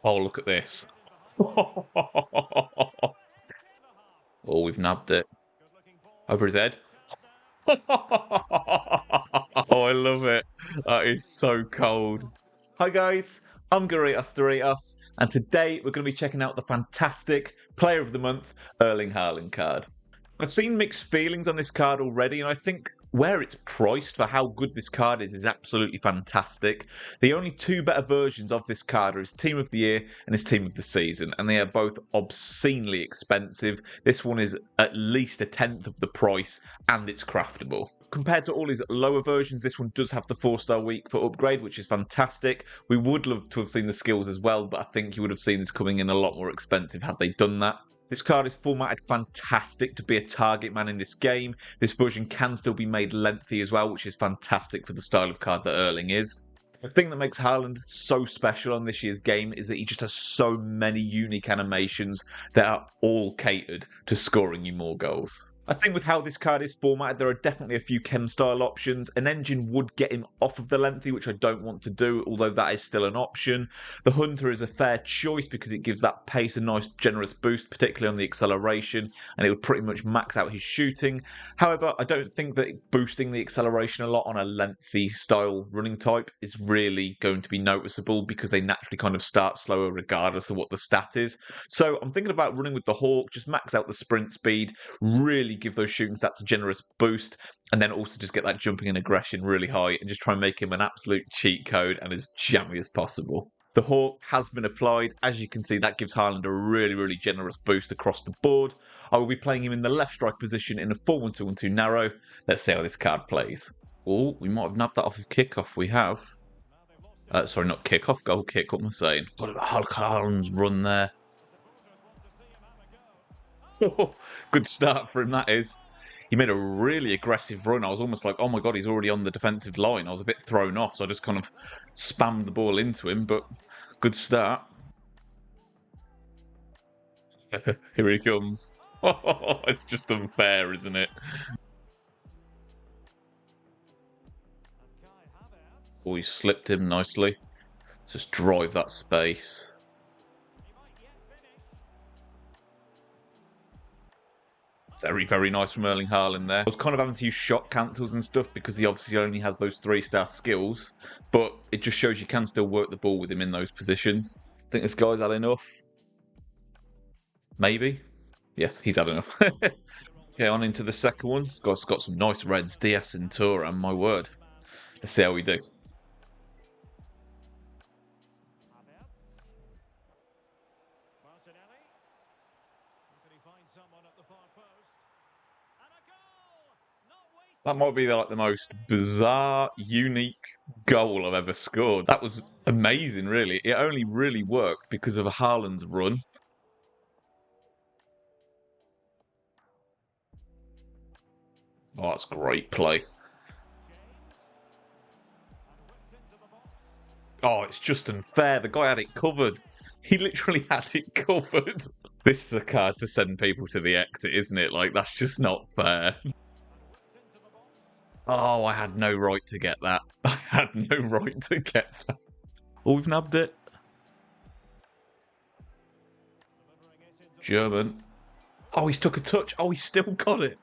Oh, look at this. Oh, we've nabbed it. Over his head. Oh, I love it. That is so cold. Hi guys, I'm Doritos, and today we're going to be checking out the fantastic Player of the Month Erling Haaland card. I've seen mixed feelings on this card already, and I think where it's priced for how good this card is absolutely fantastic. The only two better versions of this card are his Team of the Year and his Team of the Season, and they are both obscenely expensive. This one is at least a tenth of the price, and it's craftable. Compared to all his lower versions, this one does have the 4-star week for upgrade, which is fantastic. We would love to have seen the skills as well, but I think you would have seen this coming in a lot more expensive had they done that. This card is formatted fantastic to be a target man in this game. This version can still be made lengthy as well, which is fantastic for the style of card that Erling is. The thing that makes Haaland so special on this year's game is that he just has so many unique animations that are all catered to scoring you more goals. I think with how this card is formatted, there are definitely a few chem style options. An engine would get him off of the lengthy, which I don't want to do, although that is still an option. The Hunter is a fair choice because it gives that pace a nice generous boost, particularly on the acceleration, and it would pretty much max out his shooting. However, I don't think that boosting the acceleration a lot on a lengthy style running type is really going to be noticeable because they naturally kind of start slower regardless of what the stat is. So I'm thinking about running with the Hawk, just max out the sprint speed, really give those shooting stats a generous boost, and then also just get that jumping and aggression really high and just try and make him an absolute cheat code and as jammy as possible. The Hawk has been applied. As you can see, that gives Haaland a really generous boost across the board. I will be playing him in the left strike position in a 4-1-2-1-2 narrow. Let's see how this card plays. Oh, we might have nabbed that off of kickoff. We have. Sorry, not kickoff, goal kick. What am I saying? What about Haaland's run there? Good start for him, that is. He made a really aggressive run. I was almost like, oh my god, he's already on the defensive line. I was a bit thrown off, so I just kind of spammed the ball into him, but good start. Here he comes. It's just unfair, isn't it? Oh, he slipped him nicely. Just drive that space. Very nice from Erling Haaland there. I was kind of having to use shot cancels and stuff because he obviously only has those 3-star skills, but it just shows you can still work the ball with him in those positions. Think this guy's had enough? Maybe. Yes, he's had enough. Okay, on into the second one. This guy's got some nice reds. DS and Turan, my word. Let's see how we do. That might be like the most bizarre, unique goal I've ever scored. That was amazing, really. It only really worked because of Haaland's run. Oh, that's great play. Oh, it's just unfair. The guy had it covered. He literally had it covered. This is a card to send people to the exit, isn't it? Like, that's just not fair. Oh, I had no right to get that. I had no right to get that. Oh, we've nabbed it. German. Oh, he's took a touch. Oh, he's still got it.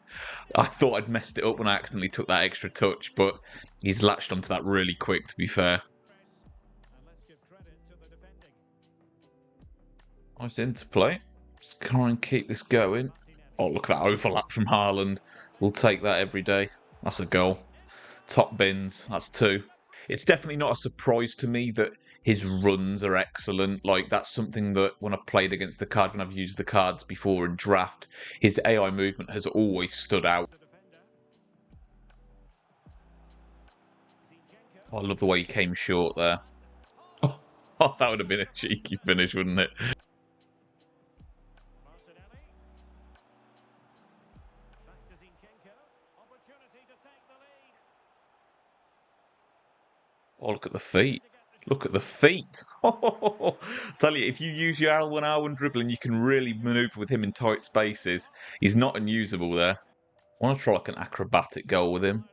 I thought I'd messed it up when I accidentally took that extra touch, but he's latched onto that really quick, to be fair. Nice interplay. Just try and keep this going. Oh, look at that overlap from Haaland. We'll take that every day. That's a goal. Top bins. That's 2. It's definitely not a surprise to me that his runs are excellent. Like, that's something that when I've played against the card, when I've used the cards before in draft, his AI movement has always stood out. Oh, I love the way he came short there. Oh, that would have been a cheeky finish, wouldn't it? Oh, look at the feet. Look at the feet. Oh, tell you, if you use your L1 dribbling, you can really maneuver with him in tight spaces. He's not unusable there. I want to try like an acrobatic goal with him.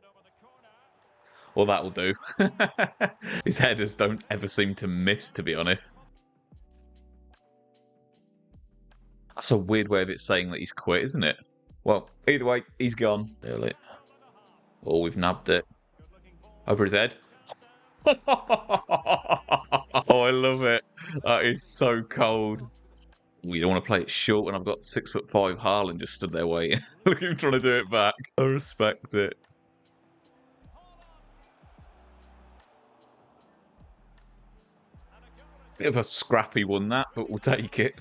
Well, that will do. His headers don't ever seem to miss, to be honest. That's a weird way of it saying that he's quit, isn't it? Well, either way, he's gone. Really? Oh, we've nabbed it. Over his head. Oh, I love it. That is so cold. We don't want to play it short when I've got 6'5" Haaland just stood there waiting. Look at him trying to do it back. I respect it. Bit of a scrappy one that, but we'll take it.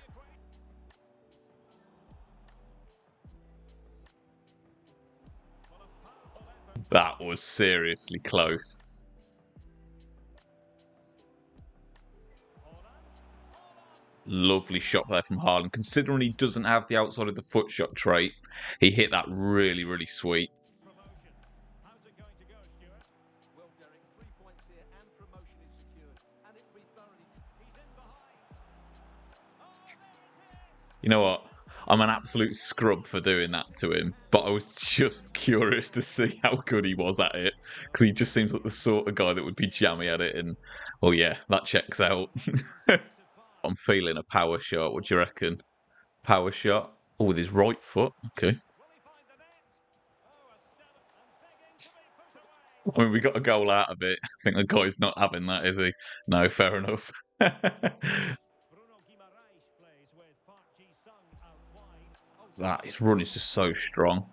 That was seriously close. Lovely shot there from Haaland. Considering he doesn't have the outside of the foot shot trait, he hit that really, really sweet. You know what? I'm an absolute scrub for doing that to him, but I was just curious to see how good he was at it, because he just seems like the sort of guy that would be jammy at it, and, well, yeah, that checks out. I'm feeling a power shot. What do you reckon? Power shot? Oh, with his right foot. Okay. I mean, we got a goal out of it. I think the guy's not having that, is he? No, fair enough. His run is just so strong.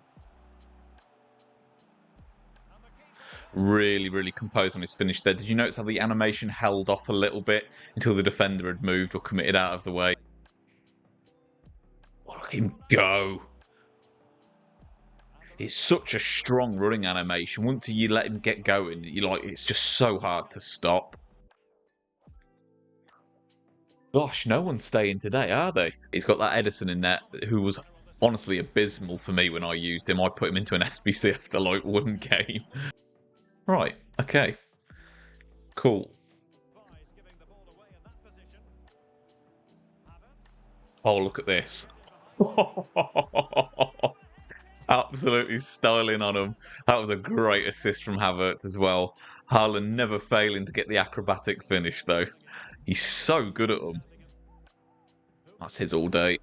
Really, really composed on his finish there. Did you notice how the animation held off a little bit until the defender had moved or committed out of the way? Look at him go. It's such a strong running animation. Once you let him get going, it's just so hard to stop. Gosh, no one's staying today, are they? He's got that Edison in there, who was honestly abysmal for me when I used him. I put him into an SBC after like one game. Right, okay. Cool. Oh, look at this. Absolutely styling on him. That was a great assist from Havertz as well. Haaland never failing to get the acrobatic finish, though. He's so good at them. That's his all day.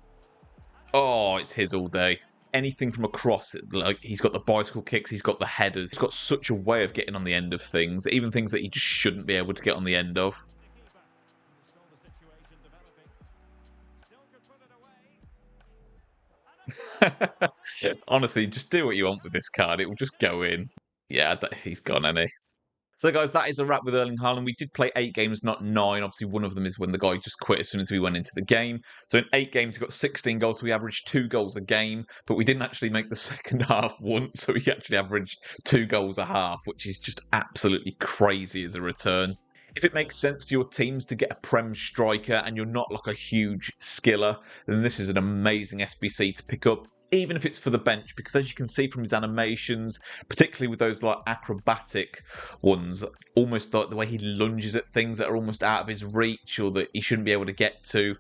Oh, it's his all day. Anything from across, like he's got the bicycle kicks, he's got the headers. He's got such a way of getting on the end of things, even things that he just shouldn't be able to get on the end of. Honestly, just do what you want with this card. It will just go in. Yeah, he's gone, hasn't he? So, guys, that is a wrap with Erling Haaland. We did play 8 games, not 9. Obviously, one of them is when the guy just quit as soon as we went into the game. So, in 8 games, we got 16 goals. So we averaged 2 goals a game. But we didn't actually make the second half once. So, we actually averaged 2 goals a half, which is just absolutely crazy as a return. If it makes sense for your teams to get a Prem striker and you're not like a huge skiller, then this is an amazing SBC to pick up, even if it's for the bench, because as you can see from his animations, particularly with those like acrobatic ones, almost like the way he lunges at things that are almost out of his reach or that he shouldn't be able to get to,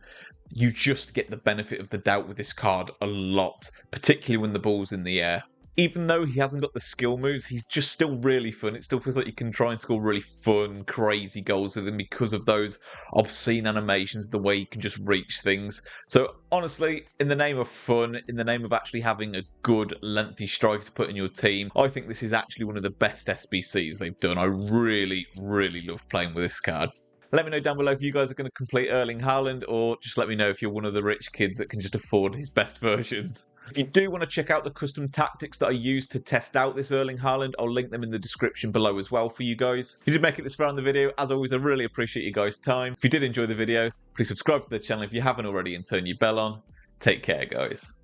you just get the benefit of the doubt with this card a lot, particularly when the ball's in the air. Even though he hasn't got the skill moves, he's just still really fun. It still feels like you can try and score really fun, crazy goals with him because of those obscene animations, the way you can just reach things. So honestly, in the name of fun, in the name of actually having a good, lengthy striker to put in your team, I think this is actually one of the best SBCs they've done. I really, really love playing with this card. Let me know down below if you guys are going to complete Erling Haaland, or just let me know if you're one of the rich kids that can just afford his best versions. If you do want to check out the custom tactics that I used to test out this Erling Haaland, I'll link them in the description below as well for you guys. If you did make it this far in the video, as always, I really appreciate you guys' time. If you did enjoy the video, please subscribe to the channel if you haven't already and turn your bell on. Take care, guys.